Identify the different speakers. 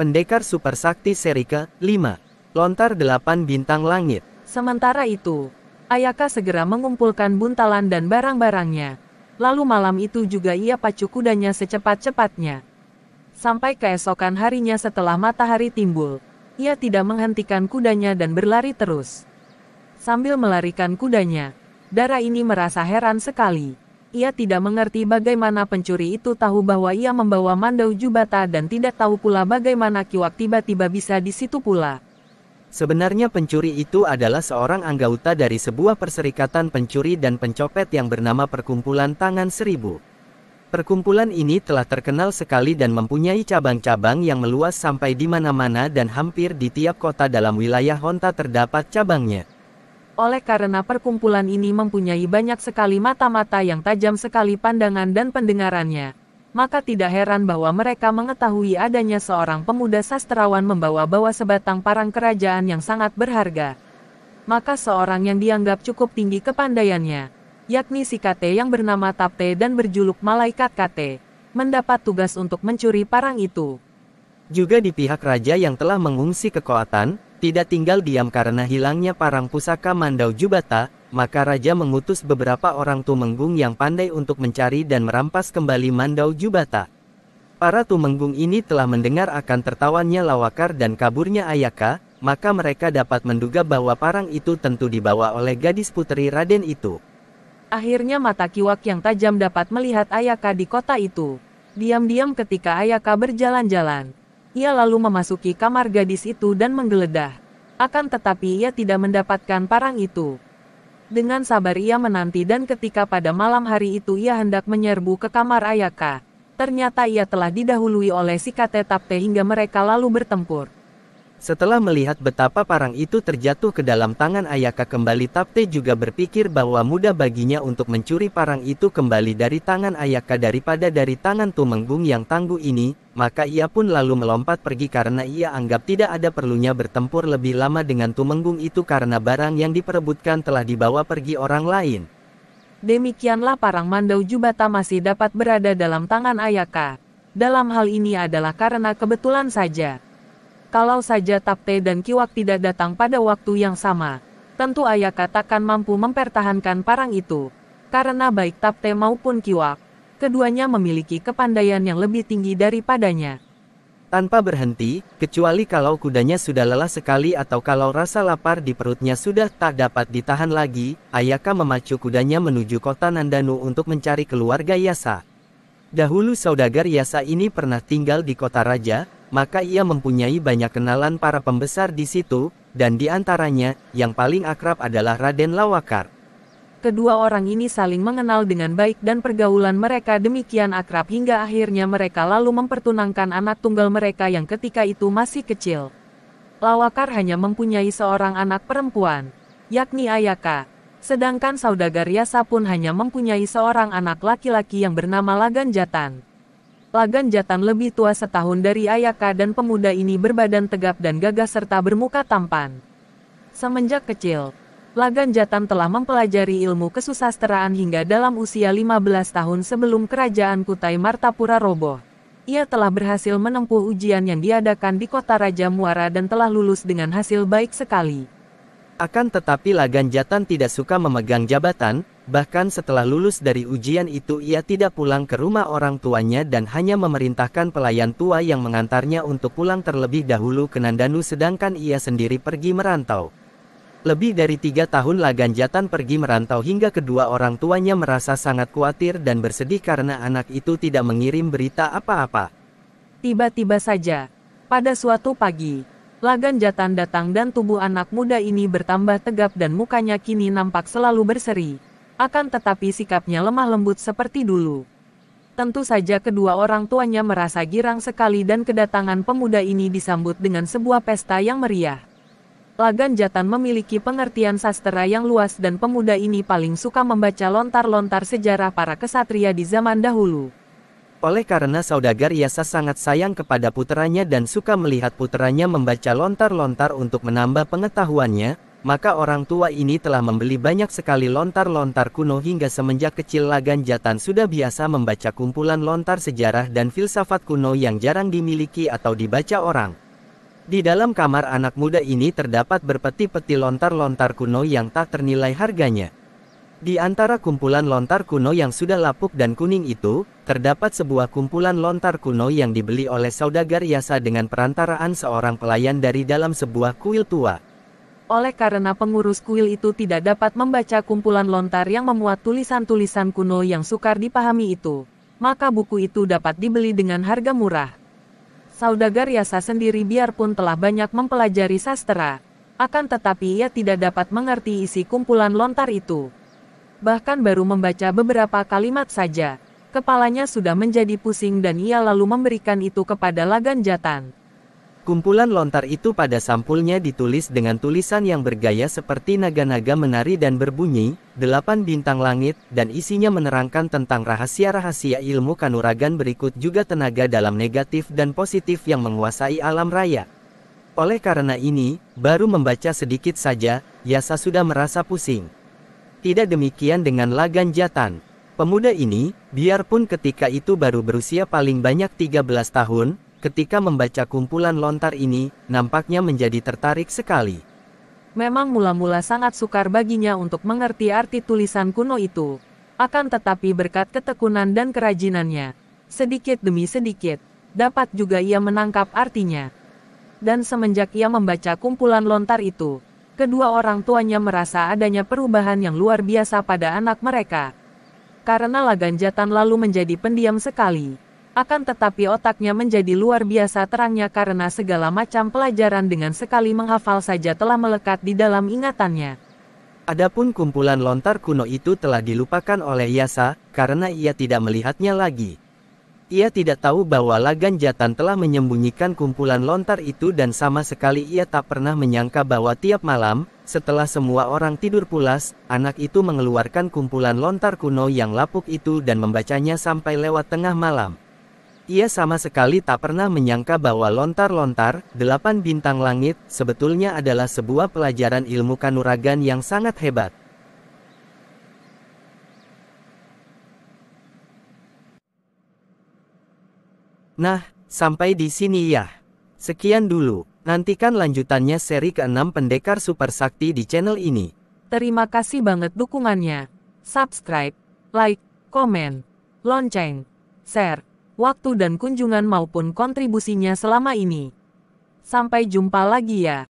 Speaker 1: Pendekar Super Sakti seri ke-5. Lontar 8 bintang langit.
Speaker 2: Sementara itu, Ayaka segera mengumpulkan buntalan dan barang-barangnya. Lalu malam itu juga ia pacu kudanya secepat-cepatnya. Sampai keesokan harinya setelah matahari timbul, ia tidak menghentikan kudanya dan berlari terus. Sambil melarikan kudanya, Dara ini merasa heran sekali. Ia tidak mengerti bagaimana pencuri itu tahu bahwa ia membawa Mandau Jubata dan tidak tahu pula bagaimana Kiwak tiba-tiba bisa di situ pula.
Speaker 1: Sebenarnya pencuri itu adalah seorang anggota dari sebuah perserikatan pencuri dan pencopet yang bernama Perkumpulan Tangan Seribu. Perkumpulan ini telah terkenal sekali dan mempunyai cabang-cabang yang meluas sampai di mana-mana dan hampir di tiap kota dalam wilayah Honta terdapat cabangnya.
Speaker 2: Oleh karena perkumpulan ini mempunyai banyak sekali mata-mata yang tajam sekali pandangan dan pendengarannya, maka tidak heran bahwa mereka mengetahui adanya seorang pemuda sastrawan membawa-bawa sebatang parang kerajaan yang sangat berharga. Maka seorang yang dianggap cukup tinggi kepandaiannya, yakni si Kate yang bernama Tapte dan berjuluk Malaikat Kate, mendapat tugas untuk mencuri parang itu.
Speaker 1: Juga di pihak raja yang telah mengungsi kekuatan, tidak tinggal diam karena hilangnya parang pusaka Mandau Jubata, maka raja mengutus beberapa orang tumenggung yang pandai untuk mencari dan merampas kembali Mandau Jubata. Para tumenggung ini telah mendengar akan tertawannya Lawakar dan kaburnya Ayaka, maka mereka dapat menduga bahwa parang itu tentu dibawa oleh gadis putri Raden itu.
Speaker 2: Akhirnya mata Kiwak yang tajam dapat melihat Ayaka di kota itu. Diam-diam ketika Ayaka berjalan-jalan, ia lalu memasuki kamar gadis itu dan menggeledah. Akan tetapi ia tidak mendapatkan parang itu. Dengan sabar ia menanti dan ketika pada malam hari itu ia hendak menyerbu ke kamar Ayaka, ternyata ia telah didahului oleh si Kate Tapte hingga mereka lalu bertempur.
Speaker 1: Setelah melihat betapa parang itu terjatuh ke dalam tangan Ayaka kembali, Tapte juga berpikir bahwa mudah baginya untuk mencuri parang itu kembali dari tangan Ayaka daripada dari tangan tumenggung yang tangguh ini, maka ia pun lalu melompat pergi karena ia anggap tidak ada perlunya bertempur lebih lama dengan tumenggung itu karena barang yang diperebutkan telah dibawa pergi orang lain.
Speaker 2: Demikianlah parang Mandau Jubata masih dapat berada dalam tangan Ayaka. Dalam hal ini adalah karena kebetulan saja. Kalau saja Tapte dan Kiwak tidak datang pada waktu yang sama, tentu Ayaka takkan mampu mempertahankan parang itu. Karena baik Tapte maupun Kiwak, keduanya memiliki kepandaian yang lebih tinggi daripadanya.
Speaker 1: Tanpa berhenti, kecuali kalau kudanya sudah lelah sekali atau kalau rasa lapar di perutnya sudah tak dapat ditahan lagi, Ayaka memacu kudanya menuju kota Nandanu untuk mencari keluarga Yasa. Dahulu saudagar Yasa ini pernah tinggal di kota raja, maka ia mempunyai banyak kenalan para pembesar di situ, dan di antaranya, yang paling akrab adalah Raden Lawakar.
Speaker 2: Kedua orang ini saling mengenal dengan baik dan pergaulan mereka demikian akrab hingga akhirnya mereka lalu mempertunangkan anak tunggal mereka yang ketika itu masih kecil. Lawakar hanya mempunyai seorang anak perempuan, yakni Ayaka, sedangkan saudagar Yasa pun hanya mempunyai seorang anak laki-laki yang bernama Lagan Jatan. Lagan Jatan lebih tua setahun dari Ayaka dan pemuda ini berbadan tegap dan gagah serta bermuka tampan. Semenjak kecil, Lagan Jatan telah mempelajari ilmu kesusastraan hingga dalam usia 15 tahun sebelum kerajaan Kutai Martapura roboh. Ia telah berhasil menempuh ujian yang diadakan di kota Raja Muara dan telah lulus dengan hasil baik sekali.
Speaker 1: Akan tetapi Lagan Jatan tidak suka memegang jabatan, bahkan setelah lulus dari ujian itu ia tidak pulang ke rumah orang tuanya dan hanya memerintahkan pelayan tua yang mengantarnya untuk pulang terlebih dahulu ke Nandanu sedangkan ia sendiri pergi merantau. Lebih dari 3 tahun Lagan Jatan pergi merantau hingga kedua orang tuanya merasa sangat khawatir dan bersedih karena anak itu tidak mengirim berita apa-apa.
Speaker 2: Tiba-tiba saja, pada suatu pagi, Lagan Jatan datang dan tubuh anak muda ini bertambah tegap dan mukanya kini nampak selalu berseri. Akan tetapi sikapnya lemah lembut seperti dulu. Tentu saja kedua orang tuanya merasa girang sekali dan kedatangan pemuda ini disambut dengan sebuah pesta yang meriah. Lagan Jatan memiliki pengertian sastra yang luas dan pemuda ini paling suka membaca lontar-lontar sejarah para kesatria di zaman dahulu.
Speaker 1: Oleh karena saudagar Yasa sangat sayang kepada puteranya dan suka melihat puteranya membaca lontar-lontar untuk menambah pengetahuannya, maka orang tua ini telah membeli banyak sekali lontar-lontar kuno hingga semenjak kecil Lagan Jatan sudah biasa membaca kumpulan lontar sejarah dan filsafat kuno yang jarang dimiliki atau dibaca orang. Di dalam kamar anak muda ini terdapat berpeti-peti lontar-lontar kuno yang tak ternilai harganya. Di antara kumpulan lontar kuno yang sudah lapuk dan kuning itu, terdapat sebuah kumpulan lontar kuno yang dibeli oleh saudagar Yasa dengan perantaraan seorang pelayan dari dalam sebuah kuil tua.
Speaker 2: Oleh karena pengurus kuil itu tidak dapat membaca kumpulan lontar yang memuat tulisan-tulisan kuno yang sukar dipahami itu, maka buku itu dapat dibeli dengan harga murah. Saudagar Yasa sendiri biarpun telah banyak mempelajari sastra, akan tetapi ia tidak dapat mengerti isi kumpulan lontar itu. Bahkan baru membaca beberapa kalimat saja, kepalanya sudah menjadi pusing dan ia lalu memberikan itu kepada Lagan Jatan.
Speaker 1: Kumpulan lontar itu pada sampulnya ditulis dengan tulisan yang bergaya seperti naga-naga menari dan berbunyi, 8 bintang langit, dan isinya menerangkan tentang rahasia-rahasia ilmu kanuragan berikut juga tenaga dalam negatif dan positif yang menguasai alam raya. Oleh karena ini, baru membaca sedikit saja, Yasa sudah merasa pusing. Tidak demikian dengan Lagan Jatan. Pemuda ini, biarpun ketika itu baru berusia paling banyak 13 tahun, ketika membaca kumpulan lontar ini, nampaknya menjadi tertarik sekali.
Speaker 2: Memang mula-mula sangat sukar baginya untuk mengerti arti tulisan kuno itu. Akan tetapi berkat ketekunan dan kerajinannya, sedikit demi sedikit, dapat juga ia menangkap artinya. Dan semenjak ia membaca kumpulan lontar itu, kedua orang tuanya merasa adanya perubahan yang luar biasa pada anak mereka. Karena Lagan Jatan lalu menjadi pendiam sekali. Akan tetapi otaknya menjadi luar biasa terangnya karena segala macam pelajaran dengan sekali menghafal saja telah melekat di dalam ingatannya.
Speaker 1: Adapun kumpulan lontar kuno itu telah dilupakan oleh Yasa, karena ia tidak melihatnya lagi. Ia tidak tahu bahwa Lagan Jatan telah menyembunyikan kumpulan lontar itu dan sama sekali ia tak pernah menyangka bahwa tiap malam, setelah semua orang tidur pulas, anak itu mengeluarkan kumpulan lontar kuno yang lapuk itu dan membacanya sampai lewat tengah malam. Ia sama sekali tak pernah menyangka bahwa lontar-lontar, 8 bintang langit, sebetulnya adalah sebuah pelajaran ilmu kanuragan yang sangat hebat. Nah, sampai di sini ya. Sekian dulu, nantikan lanjutannya seri ke-6 Pendekar Super Sakti di channel ini.
Speaker 2: Terima kasih banget dukungannya. Subscribe, like, komen, lonceng, share, waktu dan kunjungan maupun kontribusinya selama ini. Sampai jumpa lagi ya.